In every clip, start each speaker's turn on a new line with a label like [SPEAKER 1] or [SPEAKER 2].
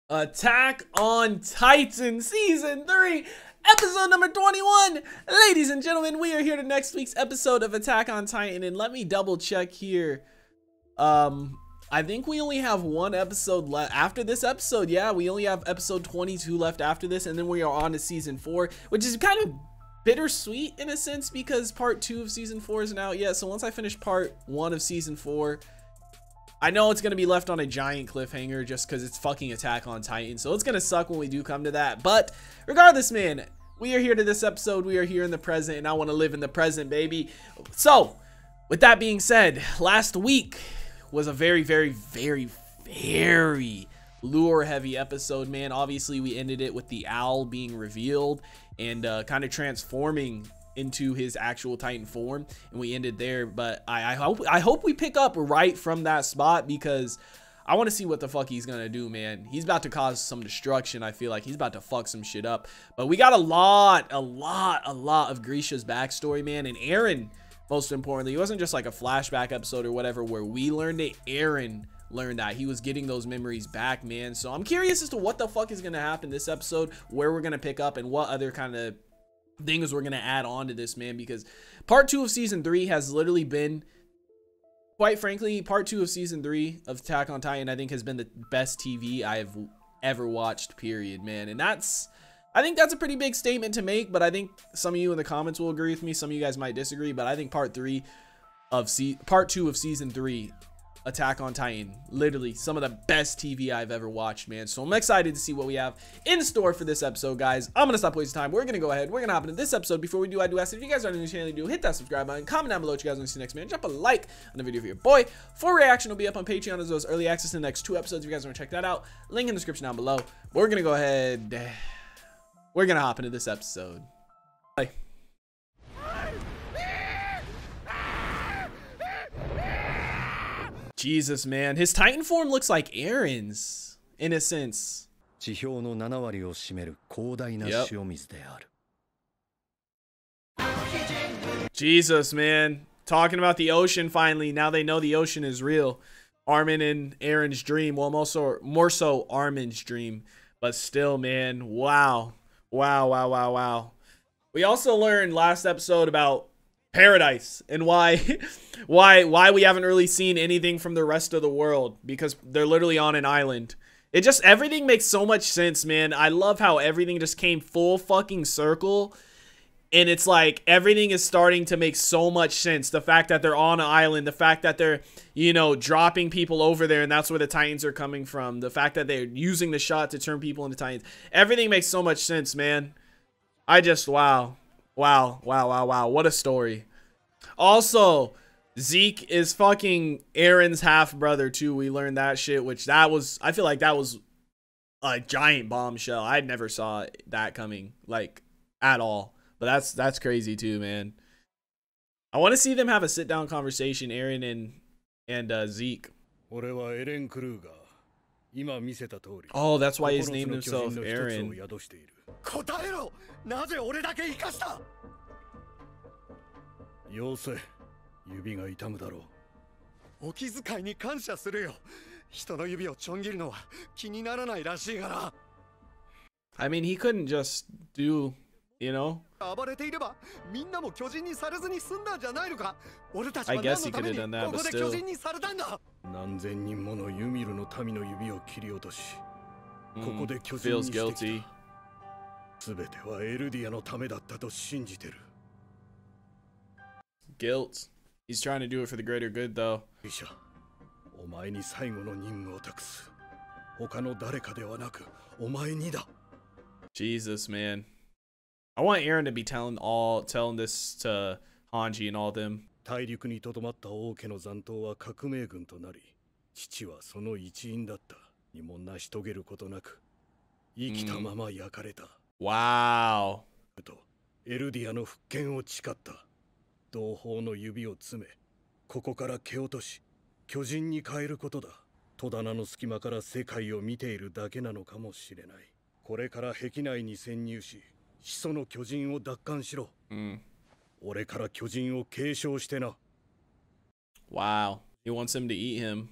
[SPEAKER 1] Attack on Titan Season 3, episode number 21. Ladies and gentlemen, we are here to next week's episode of Attack on Titan, and let me double check here. I think we only have one episode left after this episode. Yeah, we only have episode 22 left after this, and then we are on to season 4, which is kind of bittersweet in a sense because part 2 of season 4 isn't out yet. So once I finish part 1 of season 4, I know it's going to be left on a giant cliffhanger just because it's fucking Attack on Titan. So it's going to suck when we do come to that. But regardless, man, we are here to this episode. We are here in the present, and I want to live in the present, baby. So with that being said, last week was a very lure heavy episode, man. Obviously, we ended it with the owl being revealed and kind of transforming into his actual Titan form, and we ended there. But I hope we pick up right from that spot because I want to see what the fuck he's gonna do, man. He's about to cause some destruction. I feel like he's about to fuck some shit up. But we got a lot of Grisha's backstory, man. And Eren, most importantly, it wasn't just like a flashback episode or whatever where we learned it. Eren learned that he was getting those memories back, man. So I'm curious as to what the fuck is gonna happen this episode, where we're gonna pick up, and what other kind of things we're gonna add on to this, man, because part 2 of season 3 has literally been, quite frankly, part 2 of season 3 of Attack on Titan I think has been the best TV I've ever watched, period, man. And I think that's a pretty big statement to make, but I think some of you in the comments will agree with me. Some of you guys might disagree, but I think part 2 of season 3 Attack on Titan, literally some of the best TV I've ever watched, man. So I'm excited to see what we have in store for this episode, guys. I'm gonna stop wasting time. We're gonna go ahead, we're gonna hop into this episode. Before we do, I do ask if you guys are new to the channel, do hit that subscribe button, comment down below what you guys want to see next, man. Drop a like on the video for your boy. Full reaction will be up on Patreon, as well as early access to the next 2 episodes if you guys want to check that out. Link in the description down below. We're gonna go ahead, we're gonna hop into this episode. Bye. Jesus, man, his Titan form looks like Eren's in a sense. Yep. Jesus, man, talking about the ocean finally. Now they know the ocean is real. Armin and Eren's dream. Well, more so Armin's dream, but still, man. Wow. We also learned last episode about Paradise and why we haven't really seen anything from the rest of the world, because they're literally on an island. Everything makes so much sense, man. I love how everything just came full fucking circle, and it's like everything is starting to make so much sense. The fact that they're on an island, the fact that they're, you know, dropping people over there and that's where the Titans are coming from, the fact that they're using the shot to turn people into Titans, everything makes so much sense, man. Wow, what a story. Also, Zeke is fucking Eren's half brother too. We learned that shit, which I feel like that was a giant bombshell. I never saw that coming, like, at all. But that's crazy too, man. I want to see them have a sit down conversation, Eren and Zeke. Oh, that's why he's named himself Eren. I mean, he couldn't just do, you know? I guess he could have done that, but still. Feels guilty. Guilt. He's trying to do it for the greater good, though. Jesus, man. I want Eren to be telling this to Hanji and all them. Wow. Wow. He wants him to eat him.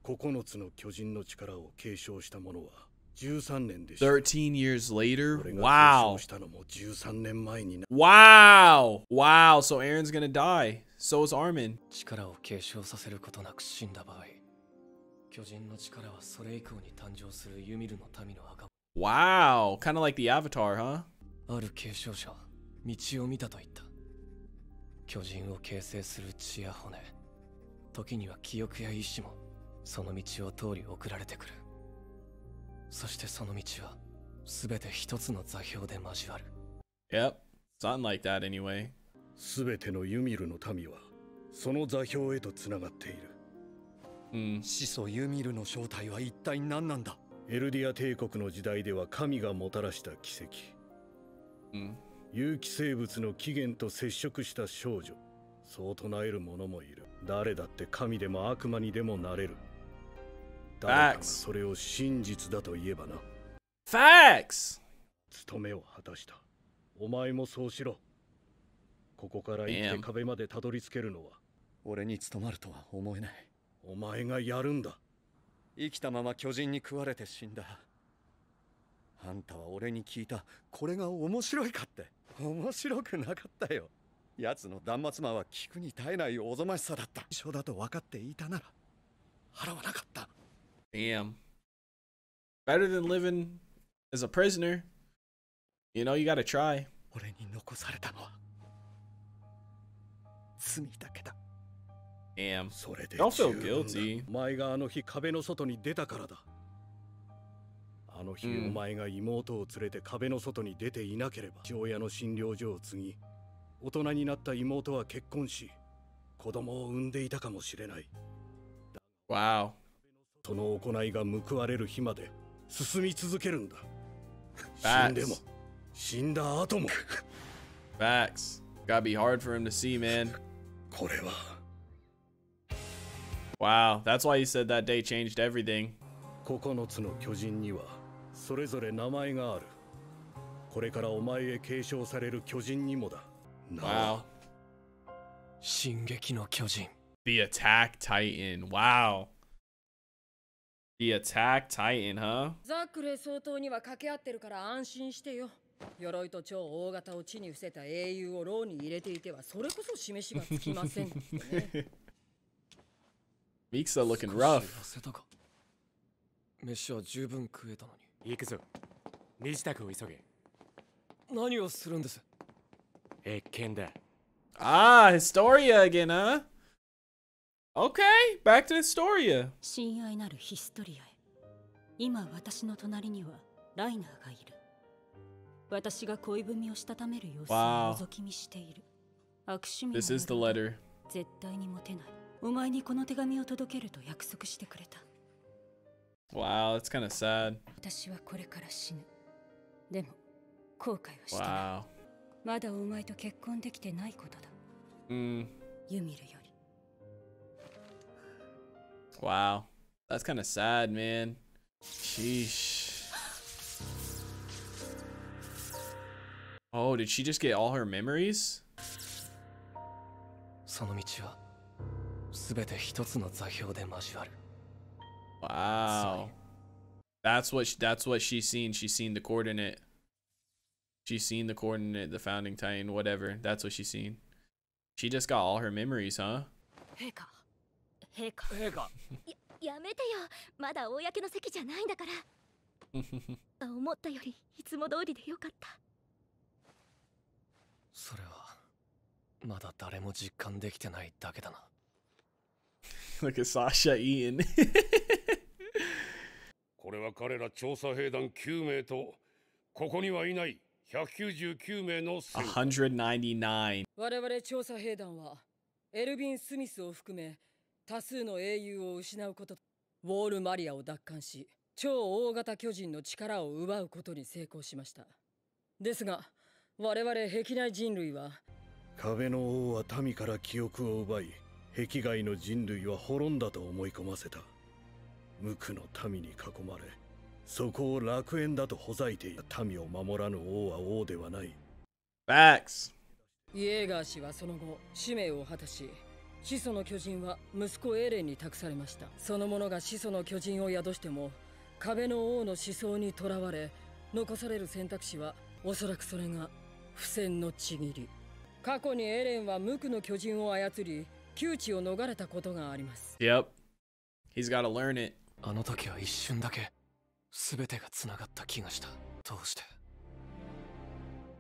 [SPEAKER 2] 9つの巨人の力を継承した者は13年でした。
[SPEAKER 1] 13 years later?
[SPEAKER 2] 俺が
[SPEAKER 1] Wow.
[SPEAKER 2] 継承したのも13年前にな。
[SPEAKER 1] Wow. Wow. So Aaron's gonna die. So is Armin.
[SPEAKER 3] 力を継承させることなく死んだ場合、巨人の力はそれ以降に誕生するユミルの民の墓。
[SPEAKER 1] Wow. Kind of like the Avatar, huh?
[SPEAKER 3] ある継承者は道を見たと言った。巨人を形成する血や骨、時には記憶や意志もその道を通り送られてくる。そしてその道は全て一つの座標で交わる。
[SPEAKER 1] Yep. Something like that anyway.
[SPEAKER 2] すべてのユミルの民はその座標へとつながっている。
[SPEAKER 4] 始祖ユミルの正体は一体何なんだ。
[SPEAKER 2] エルディア帝国の時代では神がもたらした奇跡。有機生物の起源と接触した少女、そう唱える者もいる。誰だって神でも悪魔にでもなれる。誰かがそれを真実だと言えばな。
[SPEAKER 1] Facts.
[SPEAKER 2] 務めを果たした。お前もそうしろ。ここから生きて壁までたどり着けるのは
[SPEAKER 4] 俺に務まるとは思えない。
[SPEAKER 2] お前がやるんだ。
[SPEAKER 4] 生きたまま巨人に食われて死んだ。あんたは俺に聞いた。これが面白いかって。面白くなかったよ。奴の断末魔は聞くに耐えないおぞましさだった。一緒だと分かっていたなら払わなかった。
[SPEAKER 1] Damn. Better than living as a prisoner. You know, you gotta try.
[SPEAKER 4] 俺に残されたのは罪だけだ。
[SPEAKER 1] Damn.
[SPEAKER 2] それで
[SPEAKER 1] Don't feel
[SPEAKER 2] 十分だ。
[SPEAKER 1] guilty.
[SPEAKER 2] お前があの日壁の外に出たからだ。あの日、お前が妹を連れて壁の外に出ていなければ、父親の診療所を継ぎ、大人になった妹は結婚し、子供を産んでいたかもしれない。
[SPEAKER 1] Wow.
[SPEAKER 2] その行いが報われる日まで進み続けるんだ。
[SPEAKER 1] Facts.
[SPEAKER 2] 死んでも死んだ後も。
[SPEAKER 1] Facts. Gotta be hard for him to see, man.
[SPEAKER 2] これは
[SPEAKER 1] Wow. That's why he said that day changed everything.
[SPEAKER 2] 9つの巨人にはそれぞれ名前がある。これからお前へ継承される巨人にもだ。
[SPEAKER 1] Wow.
[SPEAKER 3] 進撃の巨人。
[SPEAKER 1] The Attack Titan. Wow. The Attack Titan, huh?
[SPEAKER 5] ザクレ総統には掛け合ってるから安心してよ。鎧と超大型を地に伏せた英雄を牢に入れていてはそれこそ示しがつきませんってね。
[SPEAKER 1] Miksa looking rough.
[SPEAKER 3] 痩せたか。飯は十分食えたのに。
[SPEAKER 6] 行くぞ。身支度を急げ。
[SPEAKER 3] 何をするんです。
[SPEAKER 6] 謁見だ。
[SPEAKER 1] Ah, Historia again, huh? Okay, back to Historia.
[SPEAKER 7] 親愛なるヒストリアへ。今私の隣にはライナーがいる。私が恋文をしたためる様子を覗き見している。悪趣味
[SPEAKER 1] This is the letter.
[SPEAKER 7] 絶対にモテない。お前にこの手紙を届けると約束してくれた。
[SPEAKER 1] Wow, that's kind of sad.
[SPEAKER 7] 私はこれから死ぬ。でも後悔はしてない。
[SPEAKER 1] Wow.
[SPEAKER 7] まだお前と結婚できてないことだ。ユミルより。
[SPEAKER 1] Wow. That's kind of sad, man. Sheesh. Oh, did she just get all her memories?
[SPEAKER 3] その道は全て一つの座標で交わる。
[SPEAKER 1] Wow. That's what she's seen. She's seen the coordinate. She's seen the coordinate, the founding titan, whatever. That's what she's seen. She just got all her memories, huh?
[SPEAKER 7] 陛下。陛下。
[SPEAKER 3] 陛下。
[SPEAKER 8] やめてよ。まだ公の席じゃないんだから。思ったよりいつも通りでよかった。
[SPEAKER 3] それはまだ誰も実感できてないだけだな。
[SPEAKER 1] Look at Sasha eating.
[SPEAKER 9] これは彼ら調査兵団9名とここにはいない199名の戦士。
[SPEAKER 1] 199.
[SPEAKER 5] 我々調査兵団はエルヴィン・スミスを含め多数の英雄を失うこと、ウォール・マリアを奪還し超大型巨人の力を奪うことに成功しました。ですが我々壁内人類は、
[SPEAKER 2] 壁の王は民から記憶を奪い、壁外の人類は滅んだと思い込ませた。無垢の民に囲まれ、そこを楽園だとほざいていた。民を守らぬ王は王ではない。
[SPEAKER 1] Facts.
[SPEAKER 5] イエーガー氏はその後使命を果たし、始祖の巨人は息子エレンに託されました。その者が始祖の巨人を宿しても壁の王の思想にとらわれ、残される選択肢はおそらくそれが不戦のちぎり。過去にエレンは無垢の巨人を操り窮地を逃れたことがあります。
[SPEAKER 1] Yep. He's got to learn it.
[SPEAKER 3] あの時は一瞬だけ全てがつながった気がした。どうして？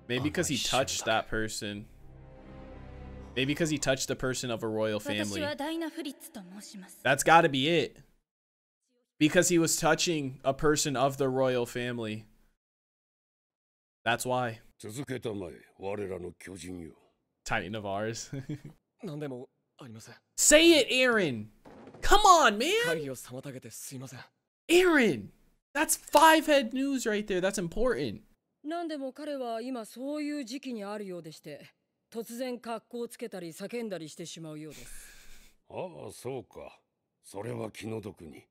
[SPEAKER 1] Maybe because he touched that person. Maybe because he touched the person of a royal family. That's got to be it. Because he was touching a person of the royal family. That's why.
[SPEAKER 9] 続けたまえ、我らの巨人よ。
[SPEAKER 1] Titan of ours.
[SPEAKER 3] 何でもありません。
[SPEAKER 1] Say it, Aaron. Come on, man.
[SPEAKER 3] 会議を妨げてすいません。
[SPEAKER 1] Aaron. That's five-head news right there. That's important.
[SPEAKER 5] 何でも彼は今そういう時期にあるようでして、突然格好をつけたり叫んだりしてしまうようです。
[SPEAKER 9] ああ、そうか。それは気の毒に。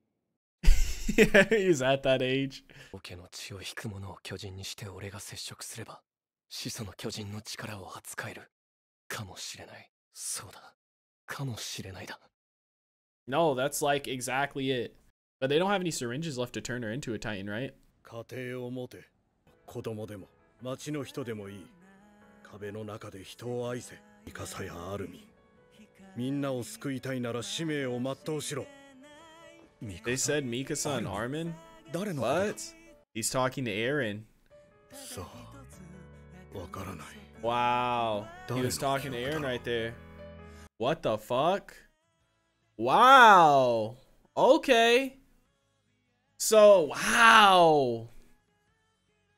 [SPEAKER 1] Yeah, he's at that age.
[SPEAKER 3] 王家の血を引く者を巨人にして俺が接触すれば、始祖の巨人の力を扱えるかもしれない。そうだ。かもしれないだ。
[SPEAKER 1] No, that's like exactly it. But they don't have any syringes left to turn her into a Titan, right?
[SPEAKER 2] 家庭を持て。子供でも町の人でもいい。壁の中で人を愛せ。ミカサやアルミン。みんなを救いたいなら使命を全うしろ。
[SPEAKER 1] They said Mikasa and Armin?
[SPEAKER 2] 誰の
[SPEAKER 1] What? He's talking to Aaron.
[SPEAKER 2] さあ、わからない。
[SPEAKER 1] Wow. He was talking to Aaron right there. What the fuck? Wow. Okay. So, wow.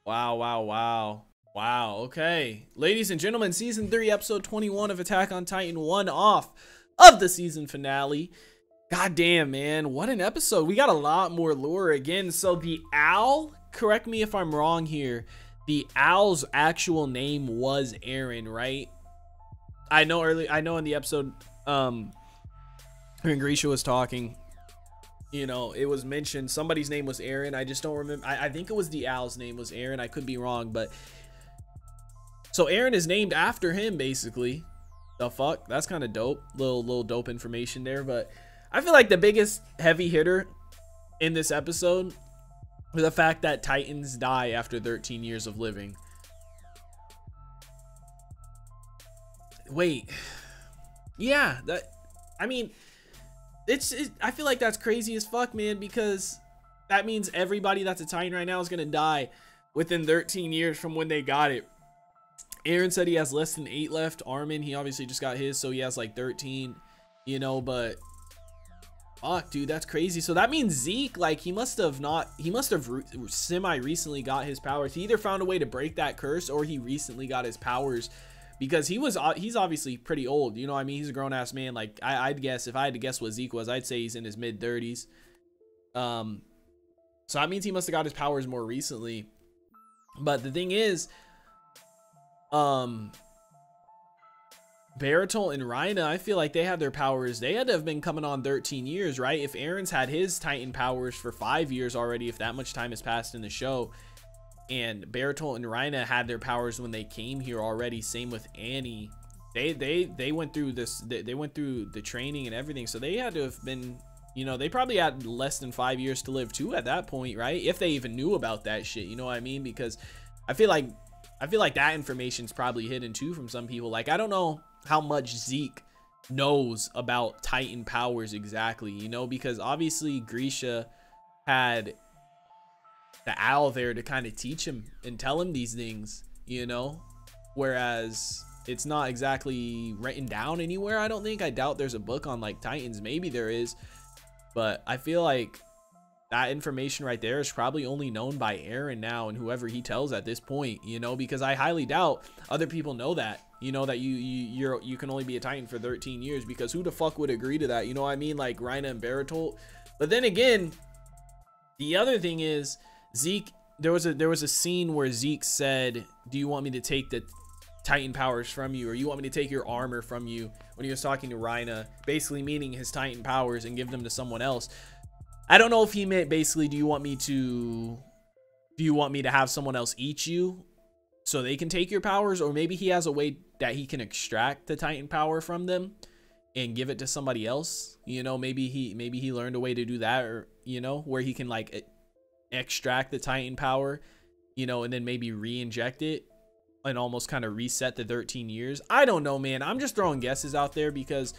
[SPEAKER 1] Wow, okay. Ladies and gentlemen, Season 3, Episode 21 of Attack on Titan, one off of the season finale. God damn, man. What an episode. We got a lot more lore again. So the owl, correct me if I'm wrong here, the owl's actual name was Aaron, right? I know in the episode, when Grisha was talking, you know, it was mentioned somebody's name was Aaron. I just don't remember. I think it was the owl's name was Aaron. I could be wrong, but so Aaron is named after him, basically. The fuck? That's kind of dope. Little dope information there. But I feel like the biggest heavy hitter in this episode was the fact that Titans die after 13 years of living. Wait. Yeah, I mean, I feel like that's crazy as fuck, man, because that means everybody that's a Titan right now is gonna die within 13 years from when they got it. Aaron said he has less than 8 left. Armin, he obviously just got his, so he has like 13, you know, but fuck, dude, that's crazy. So that means Zeke, like, he must have semi recently got his powers. He either found a way to break that curse or he recently got his powers, because he's obviously pretty old, you know what I mean? He's a grown-ass man. Like, I'd guess, if I had to guess what Zeke was, I'd say he's in his mid-30s. So that means he must have got his powers more recently. But the thing is, Baratul and Reina, I feel like they had their powers. They had to have been coming on 13 years, right? If Aaron's had his Titan powers for 5 years already, if that much time has passed in the show, and Baratul and Reina had their powers when they came here already, same with Annie. They went through this, they went through the training and everything, so they had to have been, you know, they probably had less than 5 years to live too at that point, right? If they even knew about that shit, you know what I mean? Because I feel like that information's probably hidden too from some people. Like, I don't know how much Zeke knows about Titan powers exactly, you know, because obviously Grisha had the owl there to kind of teach him and tell him these things, you know, whereas it's not exactly written down anywhere. I don't think. I doubt there's a book on like Titans. Maybe there is, but I feel like that information right there is probably only known by Aaron now and whoever he tells at this point, you know, because I highly doubt other people know that, you know, that you can only be a Titan for 13 years, because who the fuck would agree to that? You know what I mean? Like Reina and Baratul. But then again, the other thing is, Zeke, there was a scene where Zeke said, do you want me to take the Titan powers from you, or you want me to take your armor from you, when he was talking to Reina, basically meaning his Titan powers, and give them to someone else. I don't know if he meant basically, do you want me to have someone else eat you so they can take your powers, or maybe he has a way that he can extract the Titan power from them and give it to somebody else. You know, maybe he learned a way to do that, or, you know, where he can like extract the Titan power, you know, and then maybe re-inject it and almost kind of reset the 13 years. I don't know, man. I'm just throwing guesses out there because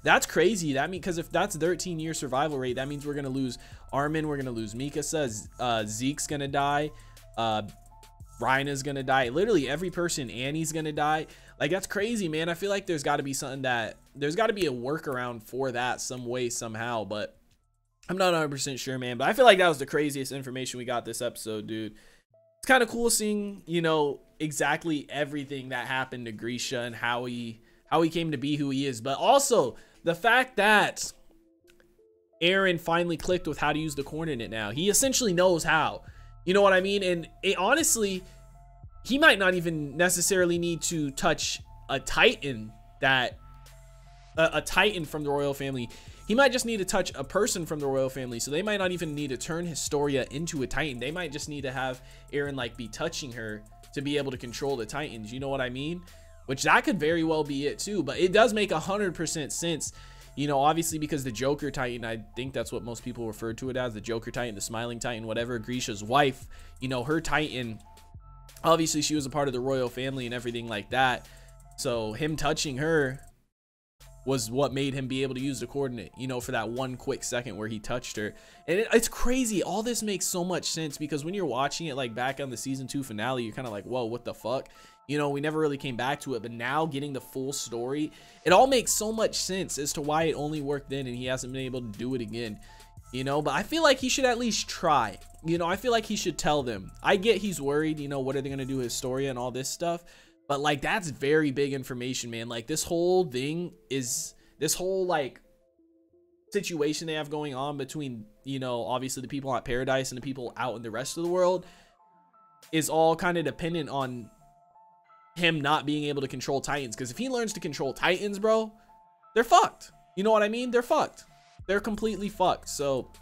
[SPEAKER 1] that's crazy. That means, because if that's 13-year survival rate, that means we're gonna lose Armin, we're gonna lose Mikasa, Zeke's gonna die, Rhina's gonna die, literally every person, Annie's gonna die. Like, that's crazy, man. I feel like there's got to be something that there's got to be a workaround for that some way, somehow, but I'm not 100% sure, man. But I feel like that was the craziest information we got this episode, dude. It's kind of cool seeing, you know, exactly everything that happened to Grisha and how he came to be who he is, but also the fact that Eren finally clicked with how to use the coordinate now. He essentially knows how. You know what I mean? And it, honestly, he might not even necessarily need to touch a Titan that a Titan from the royal family. He might just need to touch a person from the royal family. So they might not even need to turn Historia into a Titan. They might just need to have Eren like be touching her to be able to control the Titans. You know what I mean? Which that could very well be it too. But it does make 100% sense. You know, obviously because the Joker Titan, I think that's what most people refer to it as, the Joker Titan, the Smiling Titan, whatever, Grisha's wife, you know, her Titan, obviously she was a part of the royal family and everything like that. So him touching her was what made him be able to use the coordinate, you know, for that one quick second where he touched her. And it's crazy. All this makes so much sense because when you're watching it like back on the season 2 finale, you're kind of like, whoa, what the fuck? You know, we never really came back to it, but now getting the full story, it all makes so much sense as to why it only worked then and he hasn't been able to do it again, you know. But I feel like he should at least try, you know. I feel like he should tell them. I get he's worried, you know, what are they going to do with Historia and all this stuff, but like that's very big information, man. Like this whole thing is, this whole like situation they have going on between, you know, obviously the people at Paradise and the people out in the rest of the world is all kind of dependent on him not being able to control Titans. Because if he learns to control Titans, bro, they're fucked. You know what I mean? They're fucked. They're completely fucked. So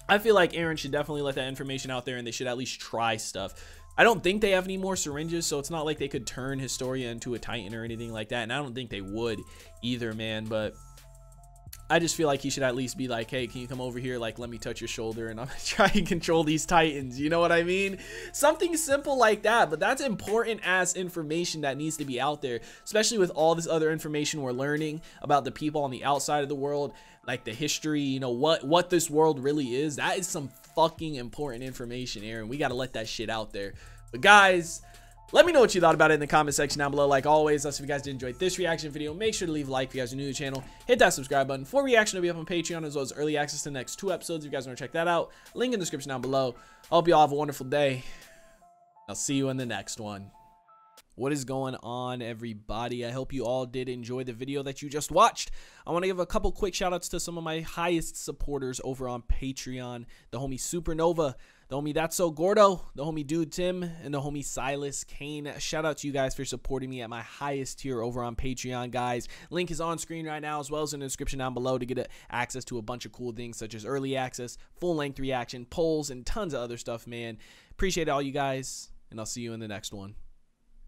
[SPEAKER 1] I feel like Eren should definitely let that information out there and they should at least try stuff. I don't think they have any more syringes, so it's not like they could turn Historia into a Titan or anything like that, and I don't think they would either, man. But I just feel like he should at least be like, hey, can you come over here, like let me touch your shoulder and I'm gonna try and control these Titans, you know what I mean? Something simple like that. But that's important as information that needs to be out there, especially with all this other information we're learning about the people on the outside of the world, like the history, you know, what this world really is. That is some fucking important information, Eren. We got to let that shit out there. But guys, let me know what you thought about it in the comment section down below. Like always, if you guys did enjoy this reaction video, make sure to leave a like if you guys are new to the channel. Hit that subscribe button. Full reaction will be up on Patreon, as well as early access to the next 2 episodes if you guys want to check that out. Link in the description down below. I hope you all have a wonderful day. I'll see you in the next one. What is going on, everybody? I hope you all did enjoy the video that you just watched. I want to give a couple quick shout outs to some of my highest supporters over on Patreon. The homie Supernova, the homie That's So Gordo, the homie Dude Tim, and the homie Silas Kane. Shout out to you guys for supporting me at my highest tier over on Patreon, guys. Link is on screen right now, as well as in the description down below, to get access to a bunch of cool things such as early access, full-length reaction, polls, and tons of other stuff, man. Appreciate all you guys, and I'll see you in the next one.